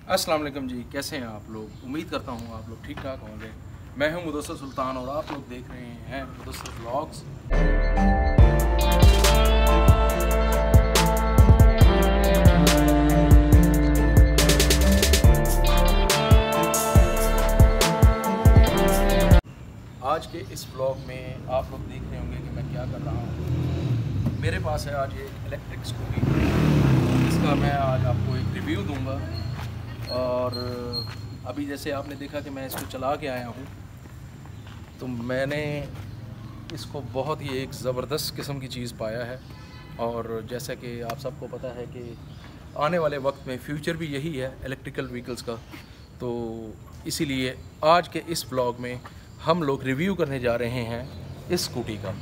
अस्सलाम वालेकुम जी, कैसे हैं आप लोग? उम्मीद करता हूँ आप लोग ठीक ठाक होंगे। मैं हूँ मुदस्सिर सुल्तान और आप लोग देख रहे हैं मुदस्सिर व्लॉग्स। आज के इस व्लॉग में आप लोग देख रहे होंगे कि मैं क्या कर रहा हूँ। मेरे पास है आज एक इलेक्ट्रिक स्कूटी, इसका मैं आज आपको एक रिव्यू दूँगा। और अभी जैसे आपने देखा कि मैं इसको चला के आया हूँ, तो मैंने इसको बहुत ही एक ज़बरदस्त किस्म की चीज़ पाया है। और जैसा कि आप सबको पता है कि आने वाले वक्त में फ्यूचर भी यही है इलेक्ट्रिकल व्हीकल्स का, तो इसीलिए आज के इस व्लॉग में हम लोग रिव्यू करने जा रहे हैं इस स्कूटी का।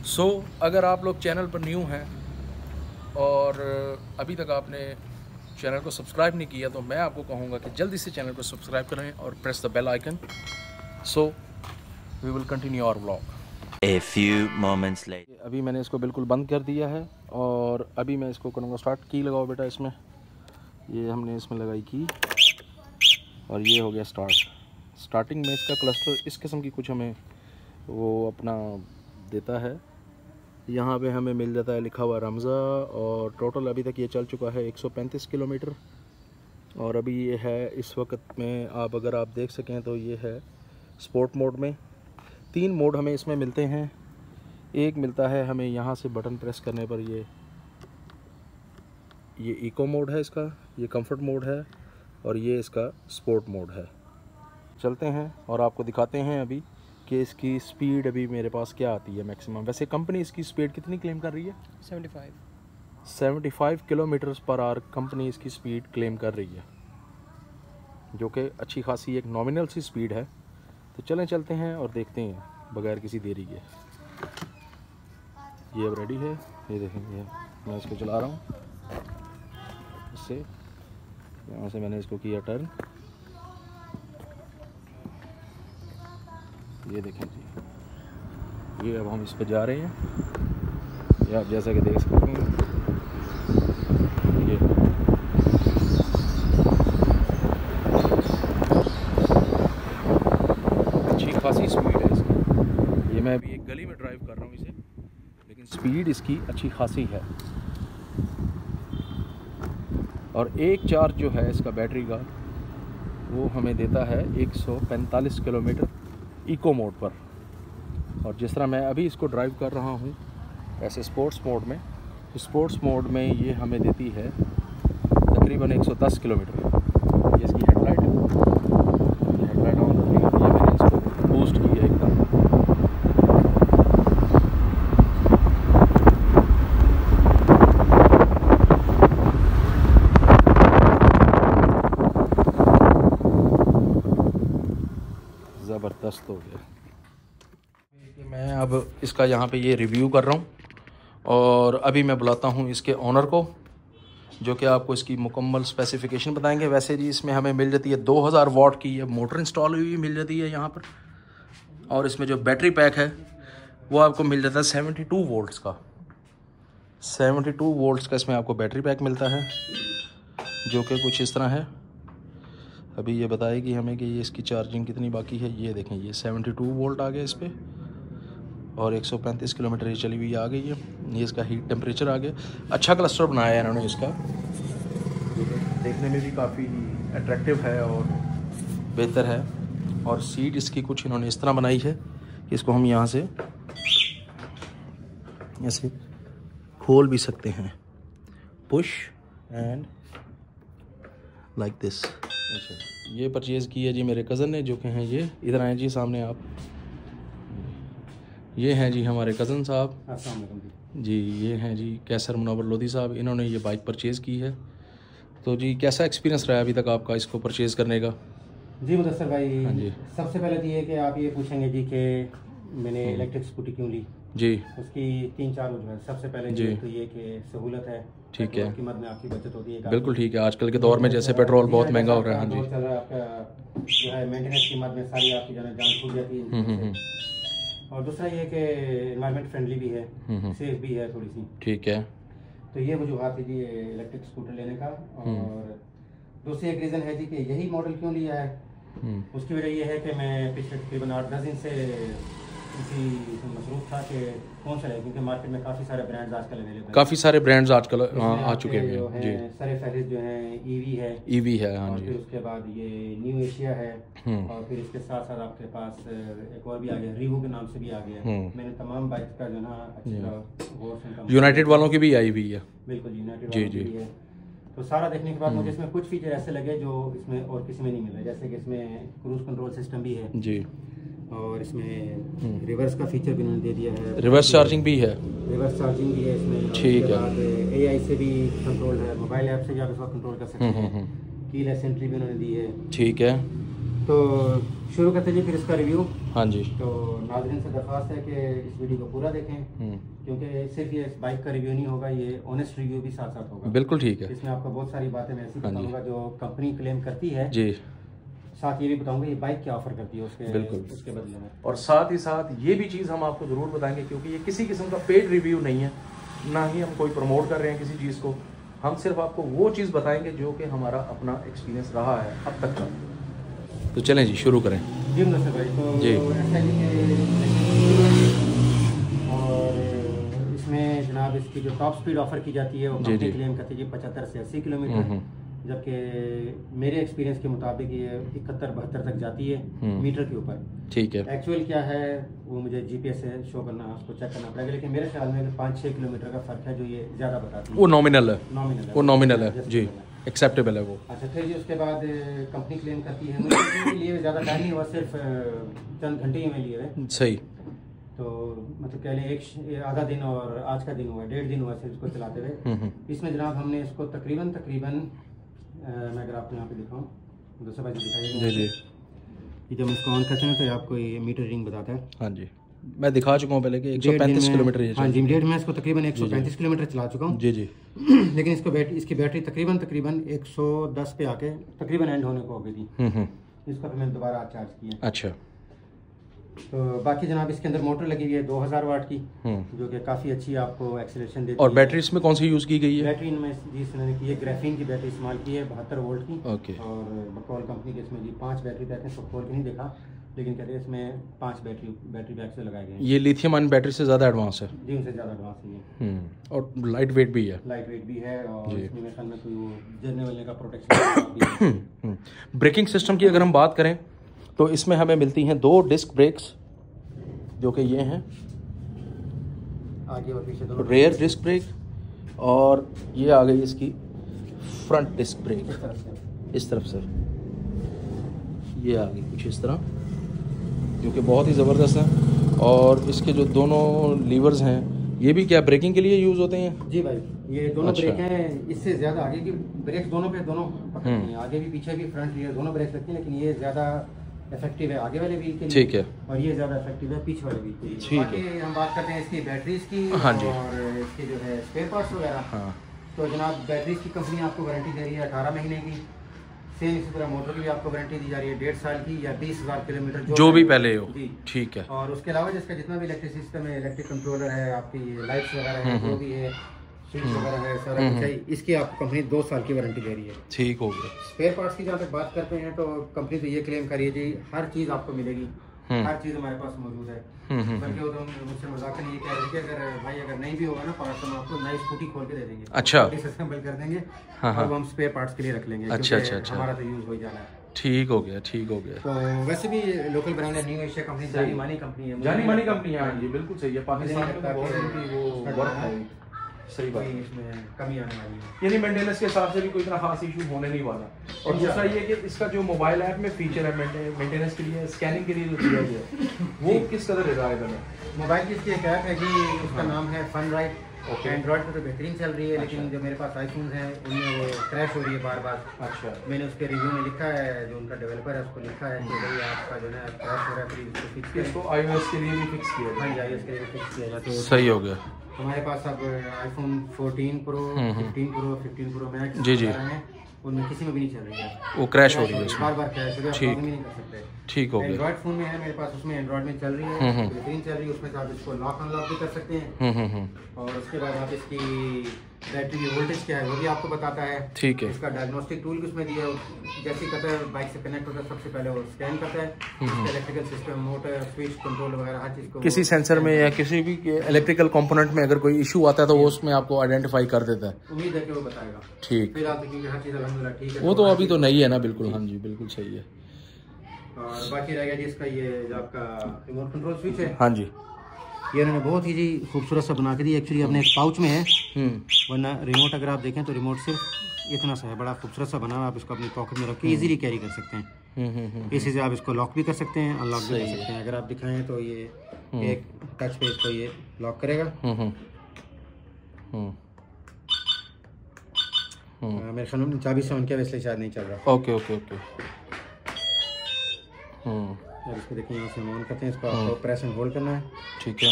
सो अगर आप लोग चैनल पर न्यू हैं और अभी तक आपने चैनल को सब्सक्राइब नहीं किया, तो मैं आपको कहूँगा कि जल्दी से चैनल को सब्सक्राइब करें और press the bell icon. So we will continue our vlog. A few moments later. अभी मैंने इसको बिल्कुल बंद कर दिया है और अभी मैं इसको करूँगा स्टार्ट। की लगाओ बेटा इसमें, ये हमने इसमें लगाई की और ये हो गया स्टार्टिंग में इसका क्लस्टर इस किस्म की कुछ हमें वो अपना देता है। यहाँ पे हमें मिल जाता है लिखा हुआ रमज़ा, और टोटल अभी तक ये चल चुका है 135 किलोमीटर। और अभी ये है इस वक्त में, आप अगर आप देख सकें तो ये है स्पोर्ट मोड में। 3 मोड हमें इसमें मिलते हैं। एक मिलता है हमें यहाँ से बटन प्रेस करने पर ये इको मोड है इसका, ये कंफर्ट मोड है और ये इसका स्पोर्ट मोड है। चलते हैं और आपको दिखाते हैं अभी कि इसकी स्पीड अभी मेरे पास क्या आती है मैक्सिमम। वैसे कंपनी इसकी स्पीड कितनी क्लेम कर रही है? 75 किलोमीटर्स पर आवर कंपनी इसकी स्पीड क्लेम कर रही है, जो कि अच्छी खासी एक नॉमिनल सी स्पीड है। तो चलते हैं और देखते हैं बगैर किसी देरी के। ये अब रेडी है, ये देखेंगे मैं इसको चला रहा हूँ। इससे यहाँ से मैंने इसको किया टर्न, ये देखें जी, ये अब हम इस पर जा रहे हैं। ये आप जैसा कि देख सकते हैं, ये अच्छी खासी स्पीड है इसकी। ये मैं अभी एक गली में ड्राइव कर रहा हूँ इसे, लेकिन स्पीड इसकी अच्छी खासी है। और एक चार्ज जो है इसका बैटरी का, वो हमें देता है 145 किलोमीटर इको मोड पर। और जिस तरह मैं अभी इसको ड्राइव कर रहा हूँ ऐसे स्पोर्ट्स मोड में, स्पोर्ट्स मोड में ये हमें देती है तकरीबन 110 किलोमीटर। ये इसकी हेडलाइट है, हेडलाइट ऑन करनी है। ये मैंने इसको बूस्ट की है एकदम। ज़बरदस्त हो गया। मैं अब इसका यहाँ पे ये रिव्यू कर रहा हूँ और अभी मैं बुलाता हूँ इसके ओनर को, जो कि आपको इसकी मुकम्मल स्पेसिफिकेशन बताएंगे। वैसे जी इसमें हमें मिल जाती है 2000 वाट की ये मोटर इंस्टॉल हुई मिल जाती है यहाँ पर। और इसमें जो बैटरी पैक है वो आपको मिल जाता है 72 वोल्ट्स का। 72 वोल्ट्स का इसमें आपको बैटरी पैक मिलता है, जो कि कुछ इस तरह है। अभी ये बताएगी हमें कि ये इसकी चार्जिंग कितनी बाकी है। ये देखें, ये 72 वोल्ट आ गया इस पर और 135 किलोमीटर ये चली हुई आ गई है। ये इसका हीट टेम्परेचर आ गया। अच्छा क्लस्टर बनाया है इन्होंने इसका, देखने में भी काफ़ी अट्रैक्टिव है और बेहतर है। और सीट इसकी कुछ इन्होंने इस तरह बनाई है कि इसको हम यहाँ से ऐसे खोल भी सकते हैं, पुश एंड लाइक दिस। अच्छा, ये परचेज़ की है जी मेरे कज़न ने, जो कि हैं ये इधर आए जी सामने आप। ये हैं जी हमारे कज़न साहब। अस्सलाम वालेकुम जी। ये हैं जी कैसर मुनव्वर लोधी साहब, इन्होंने ये बाइक परचेज़ की है। तो जी कैसा एक्सपीरियंस रहा अभी तक आपका इसको परचेज़ करने का? जी मुदस्सिर भाई, हाँ जी, सबसे पहले तो ये कि आप ये पूछेंगे जी कि मैंने इलेक्ट्रिक स्कूटी क्यों ली जी। उसकी 3-4 वजह है। सबसे पहले जी तो ये कि सहूलत है, ठीक है, कीमत में आपकी बचत होती है। बिल्कुल ठीक है। आजकल के दौर में जैसे पेट्रोल बहुत महंगा हो रहा है। हाँ जी, चल रहा है आपका जो है मेंटेनेंस कीमत में सारी आपकी जो है जान छूट जाती है। और दूसरा ये कि एनवायरनमेंट फ्रेंडली भी है, सेफ भी है थोड़ी सी। ठीक है। तो ये वजूहत है जी इलेक्ट्रिक स्कूटर लेने का। और दूसरी एक रीज़न है जी कि यही मॉडल क्यों लिया है, उसकी वजह ये है कि मैं पिछले तकरीबन 8-10 दिन से इसी मसरूफ था कि कौन सा है, क्योंकि मार्केट में काफ़ी सारे ब्रांड्स आजकल अवेलेबल हैं। काफ़ी सारे ब्रांड्स आजकल आ चुके हैं जी। सारे फहरिस्त जो हैं ईवी है हाँ और जी। फिर उसके बाद ये न्यू एशिया है और फिर इसके साथ साथ आपके पास एक और भी आ गया, रिवू के नाम से भी आ गया। मैंने तमाम बाइक का जो ना अच्छा यूनाइटेड वालों की भी आई हुई है। बिल्कुल यूनाइटेड वालों की भी है। तो सारा देखने के बाद मुझे इसमें कुछ फीचर ऐसे लगे जो इसमें और किसी में नहीं मिल रहा, जैसे कि इसमें क्रूज कंट्रोल सिस्टम भी है जी, और इसमें रिवर्स का फीचर भी उन्होंने दे दिया है, रिवर्स चार्जिंग भी है। रिवर्स चार्जिंग भी है इसमें। ठीक है। AI से भी कंट्रोल है, मोबाइल ऐप से भी आप इसको कंट्रोल कर सकते हैं। कीलेस एंट्री भी उन्होंने दी है। ठीक है, तो शुरू करते जी फिर इसका रिव्यू। हाँ जी। तो नाज़रीन से दरख्वास्त है कि इस वीडियो को पूरा देखें, क्योंकि सिर्फ ये इस बाइक का रिव्यू नहीं होगा, ये ऑनेस्ट रिव्यू भी साथ साथ होगा। बिल्कुल ठीक है। इसमें आपको बहुत सारी बातें मैं ऐसी बताऊंगा जो कंपनी क्लेम करती है जी, साथ ये भी बताऊंगा ये बाइक क्या ऑफर करती है उसके बिल्कुल उसके बदले में। और साथ ही साथ ये भी चीज़ हम आपको ज़रूर बताएंगे, क्योंकि ये किसी किस्म का पेड रिव्यू नहीं है, ना ही हम कोई प्रमोट कर रहे हैं किसी चीज़ को। हम सिर्फ आपको वो चीज़ बताएंगे जो कि हमारा अपना एक्सपीरियंस रहा है अब तक का। तो चलें जी, शुरू करें जी मुझसे भाई। तो जी। ऐसा ही और इसमें जनाब इसकी जो टॉप स्पीड ऑफर की जाती है वो कंपनी क्लेम करती है 75 से 80 किलोमीटर, जबकि मेरे एक्सपीरियंस के मुताबिक ये 71-72 तक जाती है मीटर के ऊपर। ठीक है। एक्चुअल क्या है वो मुझे GPS से शो करना, उसको चेक करना पड़ेगा, लेकिन मेरे ख्याल में 5-6 किलोमीटर का फर्क है जो ये ज़्यादा बताती है। वो नॉमिनल है, वो नॉमिनल है जी, एक्सेप्टेबल है वो। अच्छा, फिर जी उसके बाद कंपनी क्लेम करती है, मुझे लिए ज़्यादा टाइम नहीं हुआ, सिर्फ चंद घंटे ही में लिए हुए। सही। तो मतलब कह लें एक आधा दिन और आज का दिन हुआ, 1.5 दिन हुआ सिर्फ इसको चलाते हुए। इसमें जनाब हमने इसको तकरीबन मैं अगर आपको यहाँ पे दिखाऊँ, दूसरा बाइक दिखाइए जी जी। जब इसको ऑन करते हैं तो आपको ये मीटर रीडिंग बताता है। हाँ जी, मैं दिखा चुका हूँ पहले कि 135 किलोमीटर। हाँ जी, डेढ़ में इसको तकरीबन 135 किलोमीटर चला चुका हूँ। जी जी। लेकिन इसकी बैटरी तकरीबन 110 पे आके तकरीबन एंड होने को हो गई थी। इसको फिर मैंने दोबारा चार्ज किया। अच्छा। तो बाकी जनाब इसके अंदर मोटर लगी हुई है 2000 वाट की, जो कि काफ़ी अच्छी आपको एक्सेलरेशन देती है। और बैटरी इसमें कौन सी यूज़ की गई है? बैटरी इनमें जी इसने की है ग्राफीन की बैटरी इस्तेमाल की है 72 वोल्ट की। ओके। और बकौल कंपनी के इसमें जी 5 बैटरी पैक हैं, सब खोल के नहीं देखा, लेकिन कहते हैं इसमें 5 बैटरी बैक से लगाए गए हैं। ये लिथियम आयन बैटरी से ज़्यादा एडवांस है जी, उनसे ज़्यादा एडवांस है ये। और लाइट वेट भी है। लाइट वेट भी है और इसमें मेरे ख्याल में कोई वो गिरने वाले का प्रोटेक्शन। ब्रेकिंग सिस्टम की अगर हम बात करें तो इसमें हमें मिलती हैं 2 डिस्क ब्रेक्स, जो कि ये हैं आगे और पीछे दोनों रेयर डिस्क ब्रेक, और ये आ गई इसकी फ्रंट डिस्क ब्रेक इस तरफ से, ये आ गई कुछ इस तरह, जो कि बहुत ही ज़बरदस्त है। और इसके जो दोनों लीवर्स हैं ये भी क्या ब्रेकिंग के लिए यूज़ होते हैं? जी भाई, ये दोनों अच्छा। ब्रेक हैं, इससे ज़्यादा आगे की ब्रेक दोनों पकड़ती हैं, आगे भी पीछे भी फ्रंट रियर दोनों ब्रेक लगती हैं, लेकिन ये ज़्यादा इफेक्टिव है आगे वाले व्हील के लिए। ठीक है। और ये ज़्यादा इफेक्टिव है पीछे वाले व्हील के लिए। ठीक है। हम बात करते हैं इसकी बैटरीज की। हाँ जी। और इसके जो है स्पेयर पार्ट्स वगैरह। हाँ। तो जनाब बैटरीज की कंपनी आपको वारंटी दे रही है 18 महीने की। सेम इसी तरह मोटर की भी आपको वारंटी दी जा रही है 1.5 साल की या 20,000 किलोमीटर जो भी पहले हो। ठीक है। और उसके अलावा जिसका जितना भी इलेक्ट्रिक सिस्टम है, इलेक्ट्रिक कंट्रोलर है, आपकी लाइट्स वगैरह है, जो भी है, स्विच वगैरह है, सारा कुछ है, इसकी आपको कंपनी 2 साल की वारंटी दे रही है। ठीक हो गया। स्पेयर पार्ट्स की जहाँ तक बात करते हैं तो कंपनी तो ये क्लेम कर रही है जी हर चीज़ आपको मिलेगी, हर चीज़ हमारे पास मौजूद है। बल्कि वो तो मुझसे मजाक नहीं, ये कह रहे थे कि अगर नहीं भी होगा ना पार्ट्स, हम आपको नई स्कूटी खोल के दे देंगे। अच्छा। डिसअसेंबल कर देंगे और हम स्पेयर पार्ट्स के लिए रख लेंगे। अच्छा। हमारा तो यूज़ हो ही जाना है। ठीक हो गया। तो वैसे भी लोकल ब्रांड है, न्यू एशिया कंपनी, जानी मानी कंपनी है। जानी मानी कंपनी है जी, बिल्कुल सही है। पाकिस्तान में बहुत उनकी वो वर्क है। सही बात, इसमें कमी आने वाली है, यानी मेंटेनेंस के हिसाब से भी कोई इतना खास इशू होने नहीं वाला। और दूसरा ये कि इसका जो मोबाइल ऐप में फीचर है मेंटेनेंस के लिए, स्कैनिंग के लिए जो दिया गया है वो किस कदर रिलायबल है? मोबाइल की इसकी एक ऐप है जी, उसका नाम है फन राइड। एंड्रॉइड पर तो बेहतरीन चल रही है, लेकिन जो मेरे पास आईफोन है उनमें वो क्रैश हो रही है बार बार। अच्छा। मैंने उसके रिव्यू में लिखा है, जो उनका डेवलपर है उसको लिखा है कि भाई आपका जो है क्रैश हो रहा है, प्लीज इसको फिक्स किया। इसको iOS के लिए भी फिक्स किया? हाँ जी, iOS के लिए भी फिक्स किया जाए तो सही हो गया। हमारे पास अब iPhone 14 pro, 15 pro, 15 pro max जी हैं, उनमें किसी में भी नहीं चल रही है, वो क्रैश हो रही है, बार क्रैश हो रही है, ठीक नहीं कर सकते। ठीक हो गया। एंड्रॉइड फोन में है मेरे पास, उसमें एंड्रॉइड में चल रही है, बेहतरीन चल रही है, उसमें आप इसको लॉक अनलॉक भी कर सकते हैं। और उसके बाद आप इसकी बैटरी की वोल्टेज क्या है वो भी आपको बताता है। ठीक है। इसका डायग्नोस्टिक टूल भी उसमें दिया है, जैसे कहता है बाइक से कनेक्ट होता है सबसे पहले वो स्कैन करता है electrical system, motor, switch, control वगैरह हर चीज़ को, किसी सेंसर में या किसी भी इलेक्ट्रिकल कंपोनेंट में अगर कोई इशू आता है तो वो उसमें आपको आइडेंटिफाई कर देता है। उम्मीद है कि वो बताएगा। ठीक, फिलहाल तो क्योंकि हर चीज़ अल्हम्दुलिल्लाह ठीक है। वो तो अभी तो नहीं है ना, बिल्कुल। हाँ जी, बिल्कुल सही है। और बाकी रह गया जी इसका ये जो आपका रिमोट कंट्रोल स्विच है। हाँ जी, ये उन्होंने बहुत ही जी खूबसूरत सा बना के दिया। एक्चुअली अपने एक पाउच में है, वरना रिमोट अगर आप देखें तो रिमोट सिर्फ इतना सा है, बड़ा खूबसूरत सा बना हुआ। आप इसको अपनी पॉकेट में रख के इजीली कैरी कर सकते हैं। इसी से आप इसको लॉक भी कर सकते हैं, अनलॉक भी कर सकते हैं। अगर आप दिखाएं तो ये एक टच पे इसको ये लॉक करेगा। मेरे ख्याल में चाबी से उनके वैसे शायद नहीं चल रहा। Okay okay okay. और इसको देखिए यहाँ से हम ऑन करते हैं, इसको आपको प्रेस एंड होल्ड करना है। ठीक है,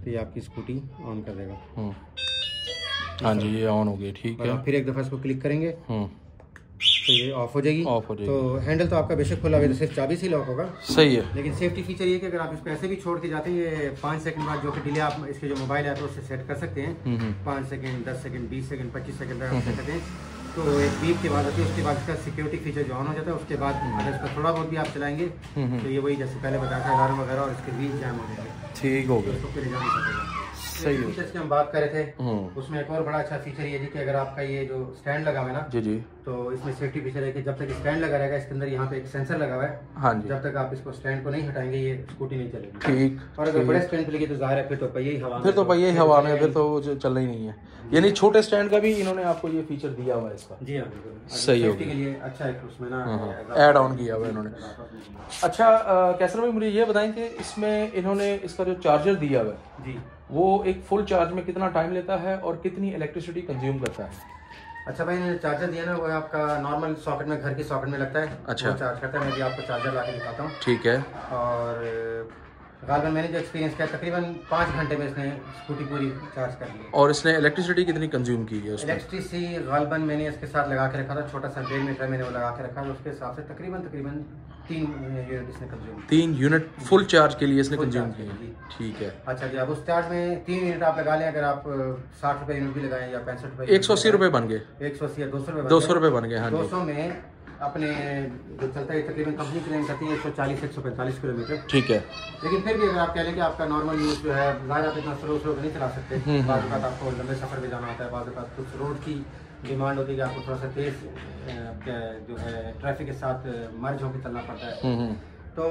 तो ये आपकी स्कूटी ऑन कर देगा। हाँ जी, ये ऑन हो गई। ठीक है, फिर एक दफ़ा इसको क्लिक करेंगे तो ये ऑफ हो जाएगी। ऑफ हो जाएगी। तो हैंडल तो आपका बेशक खुला हुआ है, तो सिर्फ चाबी से लॉक होगा। सही है। लेकिन सेफ्टी फीचर ये कि अगर आप इसको ऐसे भी छोड़ के जाते हैं, ये 5 सेकंड बाद जो कि डिले आप इसके जो मोबाइल ऐप है उससे सेट कर सकते हैं। 5 सेकंड, 10 सेकंड, 20 सेकंड, 25 सेकंड तक आप सेट करते हैं। तो एक बीप के बाद होती है, उसके बाद इसका सिक्योरिटी फीचर जो ऑन हो जाता है। उसके बाद अगर इसका थोड़ा बहुत भी आप चलाएंगे तो ये वही जैसे पहले बताया था अलार्म वगैरह और इसके व्हील जैम हो जाएंगे। ठीक हो गया, इसको फिर जा नहीं सकेगा। सही है। फीचर्स की हम बात कर रहे थे, उसमें एक और बड़ा अच्छा फीचर ये जी कि अगर आपका ये जो स्टैंड लगा हुआ है ना जी जी, तो इसमें सेफ्टी फीचर है कि जब तक स्टैंड लगा रहेगा इसके अंदर यहाँ पे एक सेंसर लगा हुआ है। हाँ जी, जब तक आप इसको स्टैंड को नहीं हटाएंगे ये स्कूटी नहीं चलेगी। ठीक। और अगर बड़े स्टैंड पे लगे तो जाहिर है फिर तो पहिए ही हवा में, फिर तो पहिए ही हवा में, फिर तो चलना ही नहीं है। यानी छोटे स्टैंड का भी इन्होंने आपको ये फीचर दिया हुआ है इसका। जी हाँ, बिल्कुल सही हो के लिए अच्छा है उसमें ना ऐड ऑन किया हुआ इन्होंने। अच्छा कैसर भाई, मुझे ये बताएं कि इसमें इन्होंने इसका जो चार्जर दिया हुआ है जी, वो एक फुल चार्ज में कितना टाइम लेता है और कितनी इलेक्ट्रिसिटी कंज्यूम करता है? अच्छा भाई, ने चार्जर दिया ना वो आपका नॉर्मल सॉकेट में, घर की सॉकेट में लगता है। अच्छा, चार्ज करता है। मैं भी आपको चार्जर ला के दिखाता हूँ। ठीक है। और गालबन मैंने जो एक्सपीरियंस किया तकरीबन 5 घंटे में इसने स्कूटी पूरी चार्ज कर ली। और इसने इलेक्ट्रिसिटी कितनी कंज्यूम की है उसमें? इलेक्ट्रिसिटी गालबन मैंने इसके साथ लगा के रखा था, छोटा सा 1.5 मीटर मैंने वो लगा के रखा था, उसके हिसाब से तकरीबन 3 यूनिट इसने कंज्यूम। 3 यूनिट फुल चार्ज के लिए इसने कंज्यूम किया। ठीक है। अच्छा जी, अब उस चार्ज में 3 यूनिट आप लगा लें, अगर आप 60 रुपये यूनिट भी लगाएं या 65 रुपये, 180 रुपये बन गए। 180 या 200 रुपये, 200 रुपये बन गए। हाँ, 200 में अपने जो चलता है तकरीबन कंपनी क्लेम करती है 140 से 145 किलोमीटर। ठीक है। लेकिन फिर भी अगर आप कह लें कि आपका नॉर्मल यूज जो है ज़्यादा आप इतना स्लो नहीं चला सकते, बाद में आपको लंबे सफर पे जाना होता है, बाद में कुछ रोड की डिमांड होती है कि आपको थोड़ा सा तेज जो है ट्रैफिक के साथ मर्ज होकर चलना पड़ता है, तो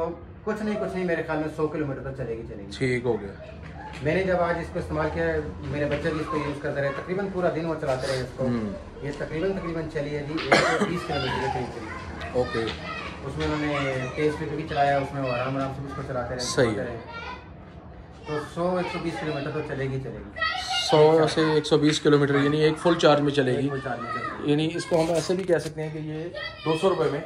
कुछ नहीं मेरे ख्याल में 100 किलोमीटर तक चलेगी। ठीक हो गया। मैंने जब आज इसको इस्तेमाल किया, मेरे बच्चे भी इसको यूज़ करते रहे, तकरीबन पूरा दिन वो चलाते रहे इसको। ये तकरीबन चली है जी 120 किलोमीटर के करीब। ओके। उसमें उन्होंने तेज पे भी चलाया, उसमें वो आराम से उसको चलाते रहे। सही है। तो 100-120 किलोमीटर तो चलेगी 100 से 120 किलोमीटर, यानी एक फुल चार्ज में चलेगी। यानी इसको हम ऐसे भी कह सकते हैं कि ये 200 रुपये में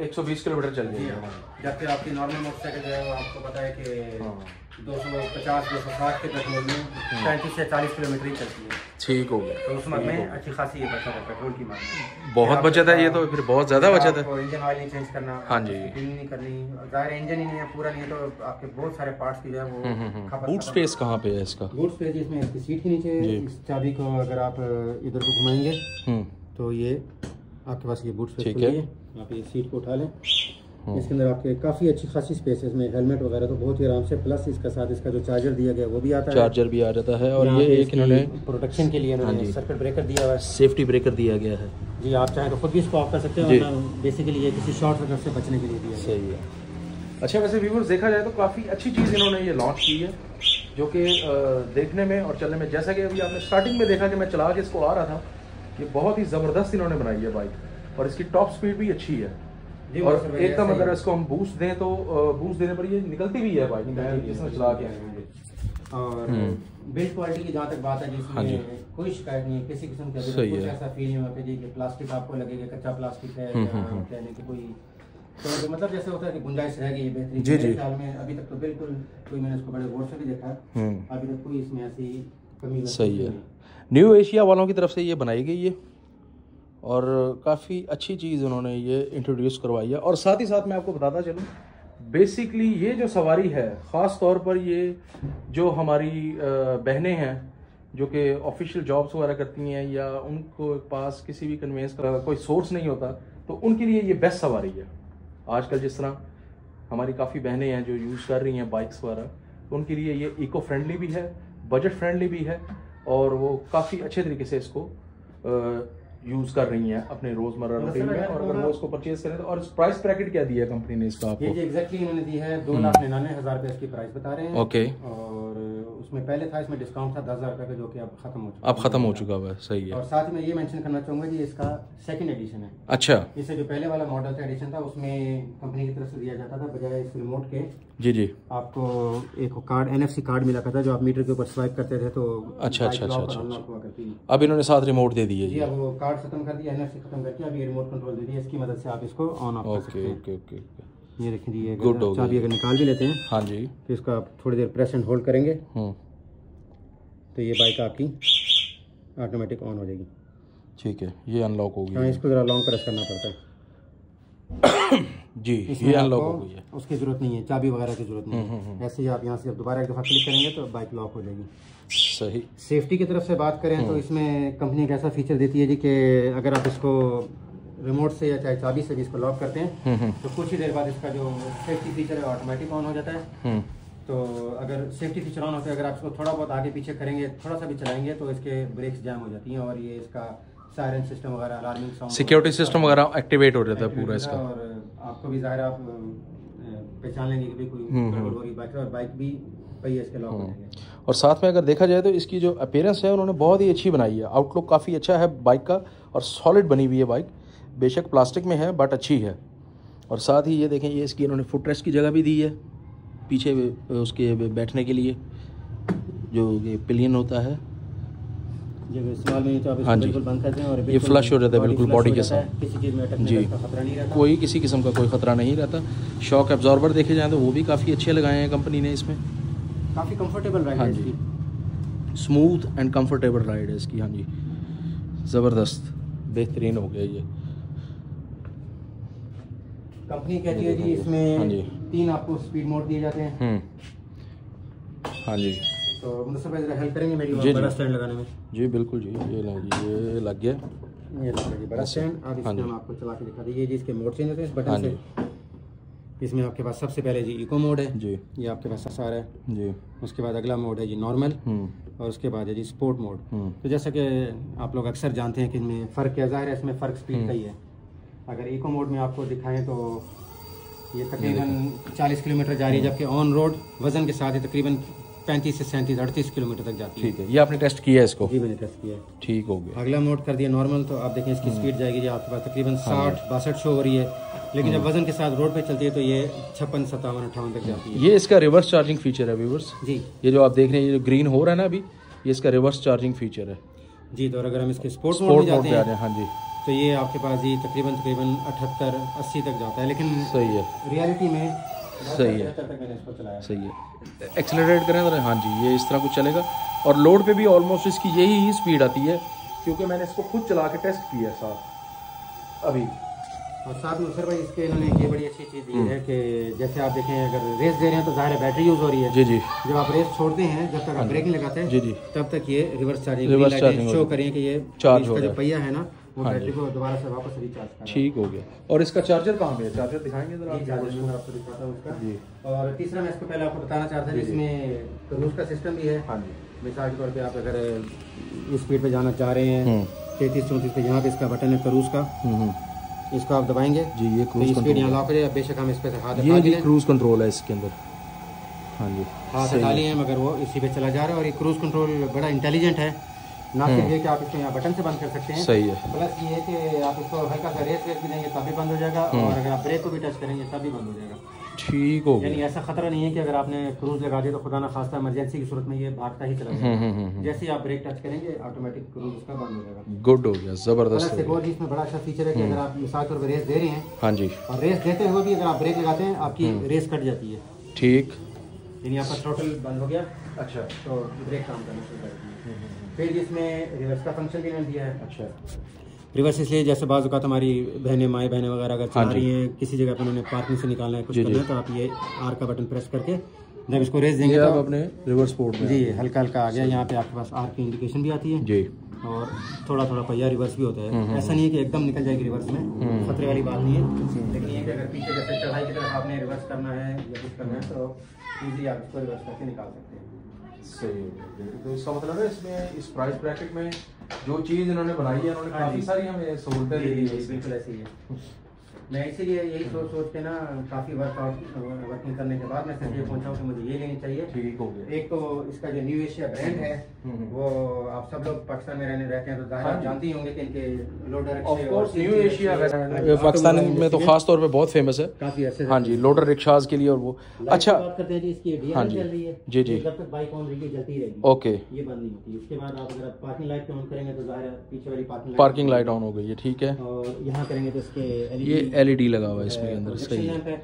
120 किलोमीटर चल जाएगी। जबकि आपकी नॉर्मल मोटरसाइकिल जो है वो आपको पता है कि 250-260 के पेट्रोल में 35 से 40 किलोमीटर ही चलती है। ठीक हो गया। तो उस मद में अच्छी खासी ये बचत है, पेट्रोल की मात्रा में बहुत बचत है। ये तो फिर बहुत ज़्यादा बचत है। इंजन ऑयल नहीं चेंज करना, हाँ जी, नहीं करनी, ज़ाहिर इंजन ही नहीं है, पूरा नहीं है, तो आपके बहुत सारे पार्ट्स की जो है वो। बूट स्पेस कहाँ पे है इसका? बूट स्पेस इसमें इसकी सीट के नीचे, इस चाबी को अगर आप इधर को घुमाएंगे तो ये आपके पास ये बूट स्पेस खुली है। आप ये सीट को उठा लें, इसके अंदर आपके काफ़ी अच्छी खासी स्पेस है। इसमें हेलमेट वगैरह तो बहुत ही आराम से, प्लस इसका साथ इसका जो चार्जर दिया गया वो भी आता है। चार्जर भी आ जाता है। और ये एक इन्होंने प्रोटेक्शन के लिए इन्होंने सर्किट ब्रेकर दिया हुआ है, सेफ्टी ब्रेकर दिया गया है जी। आप चाहें तो खुद भी इसको ऑफ कर सकते हैं, बेसिकली ये किसी शॉर्ट सर्किट से बचने के लिए दिया। सही है। अच्छा, वैसे व्यूअर्स देखा जाए तो काफ़ी अच्छी चीज़ इन्होंने ये लॉन्च की है, जो कि देखने में और चलने में, जैसा कि अभी आपने स्टार्टिंग में देखा कि मैं चला के इसको आ रहा था, ये बहुत ही ज़बरदस्त इन्होंने बनाई है बाइक, और इसकी टॉप स्पीड भी अच्छी है। और एकदम अगर इसको हम बूस्ट दें तो बूस्ट देने पर ये निकलती भी है बाइक, जिसमें चला के आएंगे। और बिल्ड क्वालिटी की जहाँ तक बात है, जिसमें कोई शिकायत नहीं है किसी किस्म का। कुछ ऐसा फील नहीं होता कि प्लास्टिक आपको लगेगा कच्चा प्लास्टिक है, कहने की कोई तो मतलब जैसे होता है कि गुंजाइश रह गई बेहतरीन। मेरे ख्याल में अभी तक तो बिल्कुल कोई, मैंने इसको बड़े गौर से भी देखा, अभी तक कोई इसमें ऐसी कमी। सही है। न्यू एशिया वालों की तरफ से ये बनाई गई है और काफ़ी अच्छी चीज़ उन्होंने ये इंट्रोड्यूस करवाई है। और साथ ही साथ मैं आपको बताता चलूँ, बेसिकली ये जो सवारी है, ख़ास तौर पर ये जो हमारी बहनें हैं जो कि ऑफिशियल जॉब्स वगैरह करती हैं या उनको पास किसी भी कन्वेंस का कोई सोर्स नहीं होता, तो उनके लिए ये बेस्ट सवारी है। आजकल जिस तरह हमारी काफ़ी बहनें हैं जो यूज़ कर रही हैं बाइक्स वगैरह, तो उनके लिए ये इको फ्रेंडली भी है, बजट फ्रेंडली भी है, और वो काफ़ी अच्छे तरीके से इसको यूज़ कर रही हैं अपने रोज़मर्रा रूटीन में। और अगर वो इसको परचेज करें तो, और प्राइस ब्रैकेट क्या दिया है कंपनी ने इसका आपको? ये एग्जैक्टली इन्होंने दी है 2,99,000 रुपये इसकी प्राइस बता रहे हैं। ओके। और उसमें पहले था, इसमें डिस्काउंट था 10,000 रुपये का, जो कि अब खत्म हो चुका है। अब खत्म हो चुका है, सही है। और साथ में ये मेंशन करना चाहूँगा जी, इसका सेकंड एडिशन है। अच्छा। इससे जो पहले वाला मॉडल था एडिशन था, उसमें कंपनी की तरफ से दिया जाता था बजाय इस रिमोट के, जी जी, आपको एक कार्ड NFC कार्ड मिला था जो आप मीटर के ऊपर स्वाइप करते थे तो अच्छा अच्छा अच्छा अच्छा। अब इन्होंने साथ रिमोट दे दिए जी। अब वो कार्ड खत्म कर दिया, NFC खत्म करके अब ये रिमोट कंट्रोल दे दिया, इसकी मदद से आप इसको ऑन ऑफ कर सकते हैं। Okay okay okay. ये देखिए जी, गुड हो गया। चाबी अगर निकाल भी लेते हैं, हाँ जी, तो इसको आप थोड़ी देर प्रेस एंड होल्ड करेंगे तो ये बाइक आपकी ऑटोमेटिक ऑन हो जाएगी। ठीक है, ये अनलॉक हो गई। हाँ, इसको ज़रा लॉन्ग प्रेस करना पड़ता है जी, ये अनलॉक हो गई है। उसकी ज़रूरत नहीं है, चाबी वगैरह की ज़रूरत नहीं है। ऐसे ही आप यहाँ से दोबारा एक दफ़ा क्लिक करेंगे तो बाइक लॉक हो जाएगी। सही। सेफ्टी की तरफ से बात करें तो इसमें कंपनी एक ऐसा फीचर देती है जी कि अगर आप इसको रिमोट से या चाहे चाबी से भी इसको लॉक करते हैं तो कुछ ही देर बाद इसका जो सेफ्टी फीचर है ऑटोमेटिक ऑन हो जाता है। तो अगर सेफ्टी फीचर ऑन होता है, अगर आप इसको थोड़ा बहुत आगे पीछे करेंगे, थोड़ा सा भी चलाएंगे तो इसके ब्रेक्स जैम हो जाती हैं, और ये इसका सायरन सिस्टम वगैरह, अलार्मिंग साउंड, सिक्योरिटी सिस्टम वगैरह एक्टिवेट हो जाता है पूरा इसका। और आपको भी ज़ाहिर आप पहचान लेंगे कि भाई कोई गड़बड़ हो रही बाइक है, और बाइक भी पहिए इसके लॉक हो जाएंगे। और साथ में अगर देखा जाए तो इसकी जो अपीयरेंस है उन्होंने बहुत ही अच्छी बनाई है। आउटलुक काफ़ी अच्छा है बाइक का, और सॉलिड बनी हुई है बाइक। बेशक प्लास्टिक में है बट अच्छी है। और साथ ही ये देखें, ये इसकी इन्होंने फुट रेस्ट की जगह भी दी है पीछे उसके बैठने के लिए, जो ये पिलियन होता है। इस्तेमाल में तो आप हाँ जी, बंद करते हैं और ये फ्लश हो जाता है बिल्कुल बॉडी के साथ। किसी चीज़ में अटकने जी, का खतरा नहीं रहता। कोई किसी किस्म का कोई खतरा नहीं रहता। शॉक एब्जॉर्बर देखे जाएँ तो वो भी काफ़ी अच्छे लगाए हैं कंपनी ने इसमें। काफ़ी कंफर्टेबल राइड हाँ है जी, इसकी। स्मूथ एंड कंफर्टेबल राइड है इसकी। हाँ जी, ज़बरदस्त, बेहतरीन हो गया ये। कंपनी कहती है जी इसमें हाँ जी 3 आपको स्पीड मोड दिए जाते हैं। हाँ जी, तो मुझसे पहले हेल्प करेंगे मेरी जी बड़ा स्टैंड लगाने में? जी बिल्कुल जी, ये ये लग गया, ये लग गया जी बड़ा स्टैंड। अब इसमें हम आपको चला के दिखा दीजिए जी, इसके मोड चेंज होते हैं इस बटन से। इसमें आपके पास सबसे पहले जी इको मोड है जी, ये आपके पास सारा है जी। उसके बाद अगला मोड है जी नॉर्मल, और उसके बाद है जी स्पोर्ट मोड। तो जैसा कि आप लोग अक्सर जानते हैं कि इनमें फ़र्क क्या, ज़ाहिर है इसमें फ़र्क स्पीड का ही है। अगर इको मोड में आपको दिखाएं तो ये तकरीबन 40 किलोमीटर जा रही है, जबकि ऑन रोड वजन के साथ ही तकरीबन 35 से 37 38 किलोमीटर तक जाती है। ठीक है, ये आपने टेस्ट किया है इसको? जी मैंने टेस्ट किया है। ठीक हो गया। अगला मोड कर दिया नॉर्मल, तो आप देखें इसकी स्पीड जाएगी जी आपके पास तकरीबन 60-62 शो हो रही है, लेकिन जब वजन के साथ रोड पे चलती है तो ये 56, 57, 58 तक जाती है। ये इसका रिवर्स चार्जिंग फीचर है व्यूअर्स जी। ये जो आप देख रहे हैं, ये जो ग्रीन हो रहा है ना अभी, ये इसका रिवर्स चार्जिंग फीचर है जी। तो अगर हम इसके स्पोर्ट मोड में जाते हैं, हाँ जी, तो ये आपके पास जी तकरीबन 78-80 तक जाता है, लेकिन सही है, रियलिटी में सही है, तक मैंने इसको चलाया। सही है। एक्सेलरेट करें तो हाँ जी, ये इस तरह कुछ चलेगा। और लोड पे भी ऑलमोस्ट इसकी यही ही स्पीड आती है, क्योंकि मैंने इसको खुद चला के टेस्ट किया है साथ अभी। और साथ में सर भाई इसके इन्होंने ये बड़ी अच्छी चीज़ दी है कि जैसे आप देखें अगर रेस दे रहे हैं तो ज़ाहिर है बैटरी यूज़ हो रही है। जी जी। जब आप रेस छोड़ते हैं, जब तक आप ब्रेक नहीं लगाते हैं, जी जी, तब तक ये रिवर्स चार्जिंग शो करें कि ये चार्ज हो, जो पहिया है ना वो बैटरी को दोबारा से वापस रिचार्ज करें। ठीक हो गया। और इसका चार्जर कहाँ पे है? चार्जर दिखाएंगे जरा? चार्जर मैं आपको दिखाता हूँ उसका जी। और तीसरा मैं इसको पहले आपको बताना चाहता था, इसमें क्रूज का सिस्टम भी है। हाँ जी। मिसाल के तौर पे आप अगर इस स्पीड पे जाना चाह रहे हैं 33-34 पे, यहाँ पे इसका बटन है क्रूज का, इसको आप दबाएंगे जी, ये क्रूज स्पीड यहाँ लॉक हो जाए। बेशक हम इस पे हाथ ये भी क्रूज कंट्रोल है इसके अंदर। हाँ जी, हाथ हटा लिए हैं मगर वो इसी पे चला जा रहा है। और ये क्रूज कंट्रोल बड़ा इंटेलिजेंट है, ना सिर्फ ये कि आप इसको यहाँ बटन से बंद कर सकते हैं, सही है, प्लस ये है कि आप इसको हल्का सा रेस भी देंगे तब भी बंद हो जाएगा, और अगर आप ब्रेक को भी टच करेंगे तब भी बंद हो जाएगा। ठीक हो गया। यानी ऐसा खतरा नहीं है कि अगर आपने क्रूज लगा दिया तो खुदा ना खास्ता इमरजेंसी की सूरत में ये भागता ही चला जाएगा। जैसे ही आप ब्रेक टच करेंगे ऑटोमेटिक क्रूज उसका बंद हो जाएगा। गुड हो गया, जबरदस्त। एक और इसमें बड़ा अच्छा फीचर है कि अगर आप मिसाल तौर पर रेस दे रहे हैं, हाँ जी, और रेस देते हुए भी अगर आप ब्रेक लगाते हैं आपकी रेस कट जाती है। ठीक, यानी आपका थ्रोटल बंद हो गया, अच्छा, तो ब्रेक काम करना शुरू कर देती है। फिर इसमें रिवर्स का फंक्शन भी इन्होंने दिया है। अच्छा, रिवर्स इसलिए जैसे बाज़ औक़ात हमारी बहनें माएँ बहनें वगैरह अगर चला रही हैं, किसी जगह पर उन्होंने पार्किंग से निकालना है, कुछ करना है, तो आप ये आर का बटन प्रेस करके जब इसको रेस देंगे तो आप अपने रिवर्स पोर्ट में जी हल्का हल्का आ गया। यहाँ पे आपके पास आर की इंडिकेशन भी आती है जी, और थोड़ा थोड़ा पहिया रिवर्स भी होता है। ऐसा नहीं है कि एकदम निकल जाएगी रिवर्स में, खतरे वाली बात नहीं है। लेकिन ये कि अगर पीछे जैसे चढ़ाई की तरफ आपने रिवर्स करना है या कुछ करना है तो ईजी आप इसको रिवर्स करके निकाल सकते हैं। सही। तो इसका मतलब है इसमें इस प्राइस ब्रैकेट में जो चीज़ इन्होंने बनाई है, इन्होंने काफ़ी सारी हमें सहूलतें दी है। बिल्कुल ऐसी है। मैं इसीलिए यही सोच के ना काफ़ी वर्किंग करने के बाद मैं सिर्फ ये पहुंचा हूँ कि मुझे ये लेनी चाहिए। ठीक हो गया। एक तो इसका जो न्यू एशिया ब्रांड है वो आप सब लोग पाकिस्तान में रहते हैं तो ज़ाहिर आप जानते ही होंगे कि इनके लोडर न्यू एशिया पाकिस्तान में तो खास तौर पे बहुत फेमस है काफ़ी अच्छे। हाँ जी, लोडर रिक्शाज के लिए। और वो अच्छा बात करते हैं जी, इसकी हाँ जी चल रही है जी जी, जब तक बाइक ऑन रहेगी जलती रहेगी, ओके, ये बंद नहीं होती। उसके बाद आप अगर पार्किंग लाइट ऑन करेंगे तो ज़ाहिर पीछे वाली पार्किंग लाइट ऑन हो गई है। ठीक है, और यहाँ करेंगे तो इसके ये LED लगा हुआ है इसमें अंदर। सही है,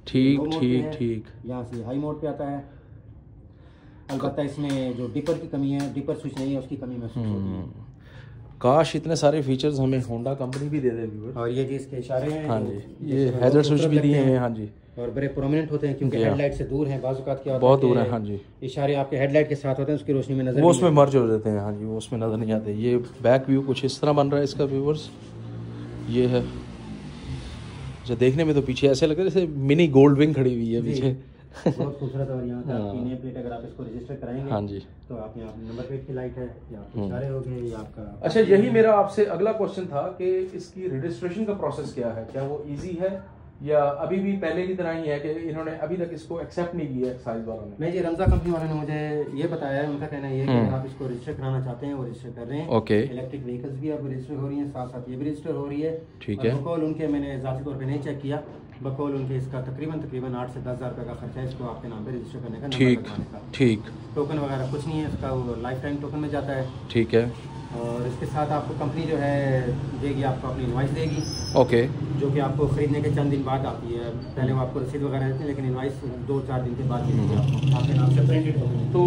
ठीक ठीक ठीक। यहाँ से हाई मोड पे आता है। अलबत्ता इसमें जो डिपर की कमी है, डिपर स्विच नहीं है, उसकी कमी महसूस होती है। काश इतने सारे फीचर्स हमें होंडा कंपनी भी दे दे। और ये जी इसके इशारे हैं। हाँ जी, ये हैजर्ड स्विच भी दिए हैं। हाँ जी, और बड़े प्रोमिनेंट होते हैं क्योंकि हेडलाइट से दूर हैं। बाज़-औक़ात क्या बहुत दूर है। हाँ जी, इशारे आपके हेडलाइट के साथ होते हैं, उसकी रोशनी में नजर वो उसमें मर्ज हो जाते हैं। हाँ जी, वो उसमें नजर नहीं आते। ये बैक व्यू कुछ इस तरह बन रहा है इसका व्यूअर्स। ये है जो देखने में तो पीछे ऐसे लग रहा है जैसे मिनी गोल्ड विंग खड़ी हुई है पीछे। बहुत खूबसूरत। और यहाँ का आपकी नेम प्लेट अगर आप इसको रजिस्टर कराएंगे हाँ जी, तो आप यहाँ नंबर प्लेट की लाइट है या आपके इशारे हो गए या आपका। अच्छा, यही मेरा आपसे अगला क्वेश्चन था कि इसकी रजिस्ट्रेशन का प्रोसेस क्या है? क्या वो इजी है या अभी भी पहले की तरह ही है कि इन्होंने अभी तक इसको एक्सेप्ट नहीं किया एक्साइज वालों ने? नहीं जी, रमजा कंपनी वालों ने मुझे ये बताया है, उनका कहना ये है कि आप इसको रजिस्टर कराना चाहते हैं वो रजिस्टर कर रहे हैं। ओके, इलेक्ट्रिक व्हीकल्स भी अब रजिस्टर हो रही हैं, साथ साथ ये भी रजिस्टर हो रही है। ठीक है। बकौल उनके, मैंने ज़ाती तौर पे नहीं चेक किया, बकौल उनके इसका तकरीबन 8 से 10 हज़ार रुपये का खर्चा है इसको आपके नाम पे रजिस्टर करने का। ठीक ठीक। टोकन वगैरह कुछ नहीं है इसका, वो लाइफ टाइम टोकन में जाता है। ठीक है। और इसके साथ आपको कंपनी जो है देगी, आपको अपनी इनवाइस देगी। ओके, जो कि आपको खरीदने के चंद दिन बाद आती है। पहले वो आपको रसीद वगैरह देते हैं, लेकिन इनवाइस 2-4 दिन के बाद मिलेगी आपको, आपके नाम से प्रिंटेड होगी। तो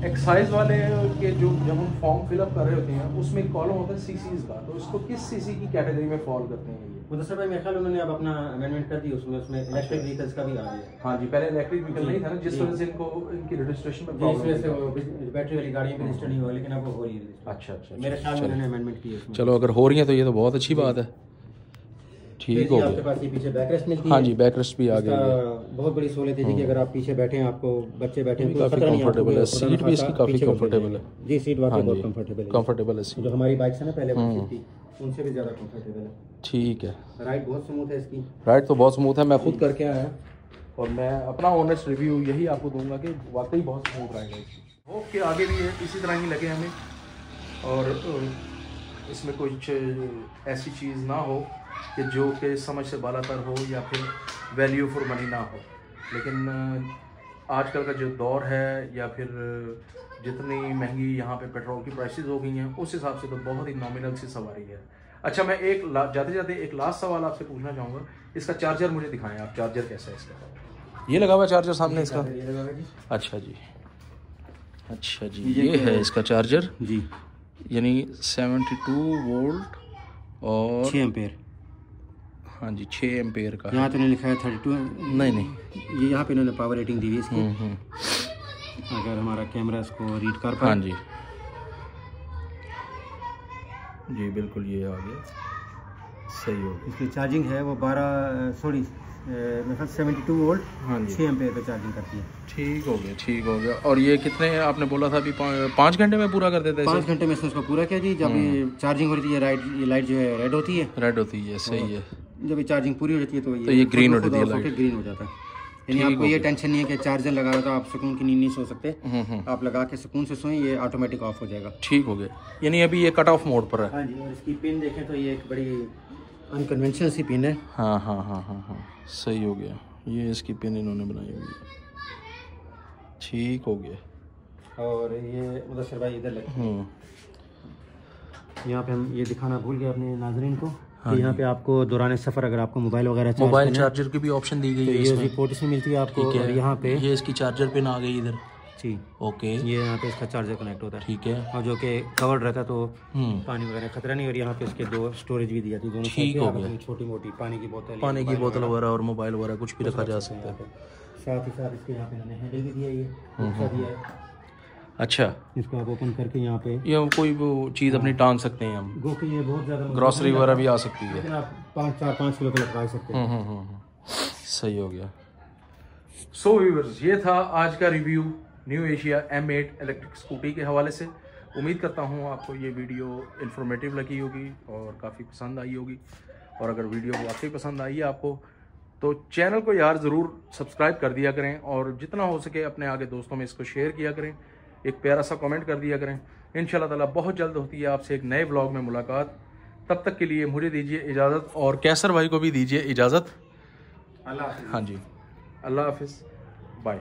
एक्साइज वाले के जो जब हम फॉर्म फिलअप कर रहे होते हैं उसमें एक कॉलम होता है सीसीज का, तो इसको किस सीसी की कैटेगरी में फॉल करते हैं? मुदस्सर भाई मेरे ख्याल उन्होंने अब अपना अमेंडमेंट कर दी, उसमें इलेक्ट्रिक व्हीकल्स का भी आ गया। हाँ जी, पहले इलेक्ट्रिक व्हीकल नहीं था ना, जिस वजह से इनको इनकी रजिस्ट्रेशन में प्रॉब्लम है। बैटरी वाली गाड़ियाँ भी रजिस्टर नहीं हुआ, लेकिन अब वो हो रही है। अच्छा अच्छा, मेरे ख्याल में उन्होंने अमेंडमेंट की है। चलो, अगर हो रही है तो ये तो बहुत अच्छी बात है। ठीक हो गया। आपके पास ये पीछे बैकरेस्ट मिलती है। हाँ जी, बैकरेस्ट भी आ गई है। बहुत बड़ी सहूलियत है कि अगर आप पीछे बैठे हैं, आपको बच्चे बैठे हैं तो काफी कंफर्टेबल है। सीट भी इसकी काफी कंफर्टेबल है जी, सीट वाकई बहुत कंफर्टेबल है सीट। जो हमारी बाइक है ना पहले वाली थी, उनसे भी ज़्यादा कंफर्टेबल है। ठीक है। राइड बहुत स्मूथ है इसकी। राइड तो बहुत स्मूथ है, मैं खुद करके आया और मैं अपना ऑनेस्ट रिव्यू यही आपको दूंगा कि वाकई बहुत स्मूथ राइड है इसकी। ओके, आगे भी है इसी तरह ही लगे हमें, और इसमें कुछ ऐसी चीज़ ना हो कि जो कि समझ से बालातर हो या फिर वैल्यू फॉर मनी ना हो। लेकिन आजकल का जो दौर है या फिर जितनी महंगी यहाँ पे पेट्रोल की प्राइसेस हो गई हैं, उस हिसाब से तो बहुत ही नॉमिनल सी सवारी है। अच्छा, मैं जाते जाते एक लास्ट सवाल आपसे पूछना चाहूँगा, इसका चार्जर मुझे दिखाएं आप, चार्जर कैसा है इसका? ये लगा हुआ चार्जर सामने इसका? अच्छा जी, अच्छा जी, ये है इसका चार्जर जी, यानी 72 वोल्ट और 6 एम्पेयर। हाँ जी, 6 एम्पेयर का। यहाँ तो नहीं लिखा है 32, नहीं, ये यहाँ पे इन्होंने पावर रेटिंग दी हुई है इसकी। अगर हमारा कैमरा इसको रीड कर पाए। हाँ जी जी, बिल्कुल ये आ गया, सही हो गया। इसकी चार्जिंग है वो 72 वोल्ट, हाँ जी, 6 एम्पेयर पे चार्जिंग करती है। ठीक हो गया, ठीक हो गया। और ये कितने आपने बोला था अभी 5 घंटे में पूरा कर देता है? 5 घंटे में इसने उसको पूरा किया जी। जब ये चार्जिंग हो रही है, ये लाइट जो है रेड होती है। रेड होती है, सही है। जब ये चार्जिंग पूरी हो जाती है तो ये ग्रीन हो जाती है, लाइट ग्रीन हो जाता है। यानी आपको ये टेंशन नहीं है कि चार्जर लगा रहा था आप सुकून की नींद नहीं सो सकते। आप लगा के सुकून से सोएं, ये ऑटोमेटिक ऑफ हो जाएगा। ठीक हो गया, यानी अभी ये कट ऑफ मोड पर है। हाँ जी, और इसकी पिन देखें तो ये एक बड़ी अनकन्वेंशनल सी पिन है। हाँ हाँ हाँ हाँ हाँ, सही हो गया, ये इसकी पिन इन्होंने बनाई हुई है। ठीक हो गया। और ये मुदस्सिर भाई इधर लगे, यहाँ पे हम ये दिखाना भूल गए अपने नाज़रीन को। हाँ, यहाँ पे आपको दौरान सफ़र अगर आपको मोबाइल वगैरह मोबाइल चार्जर की भी ऑप्शन दी गई है, ये पोर्ट इसमें मिलती है आपको। और यहाँ पे ये इसकी चार्जर पिन आ गई इधर जी। ओके, ये यहाँ पे इसका चार्जर कनेक्ट होता है। ठीक है, और जो कि कवर्ड रहता है तो पानी वगैरह खतरा नहीं। और यहाँ पे इसके 2 स्टोरेज भी दी जाती है दोनों साइड पे। छोटी मोटी पानी की बोतल वगैरह और मोबाइल वगैरह कुछ भी रखा जा सकता है। साथ ही साथ इसके यहाँ पे मैंने हैंडल भी दिया, ये दिया है। अच्छा, इसको आप ओपन करके यहाँ पे ये कोई वो चीज़ अपनी टांग सकते हैं हम, गो के ये बहुत ज़्यादा ग्रॉसरी वगैरह भी आ सकती है, लेकिन आप 5 किलो तक लगा सकते हैं। सही हो गया। सो व्यूअर्स, ये था आज का review new Asia M8 electric scooty के हवाले से। उम्मीद करता हूँ आपको ये वीडियो इन्फॉर्मेटिव लगी होगी और काफ़ी पसंद आई होगी। और अगर वीडियो वाकई पसंद आई है आपको तो चैनल को यार ज़रूर सब्सक्राइब कर दिया करें और जितना हो सके अपने आगे दोस्तों में इसको शेयर किया करें, एक प्यारा सा कमेंट कर दिया करें। इंशाल्लाह ताला बहुत जल्द होती है आपसे एक नए व्लॉग में मुलाकात। तब तक के लिए मुझे दीजिए इजाज़त और कैसर भाई को भी दीजिए इजाज़त। अल्लाह हाफ़िज़। हाँ जी, अल्लाह हाफिज़, बाय।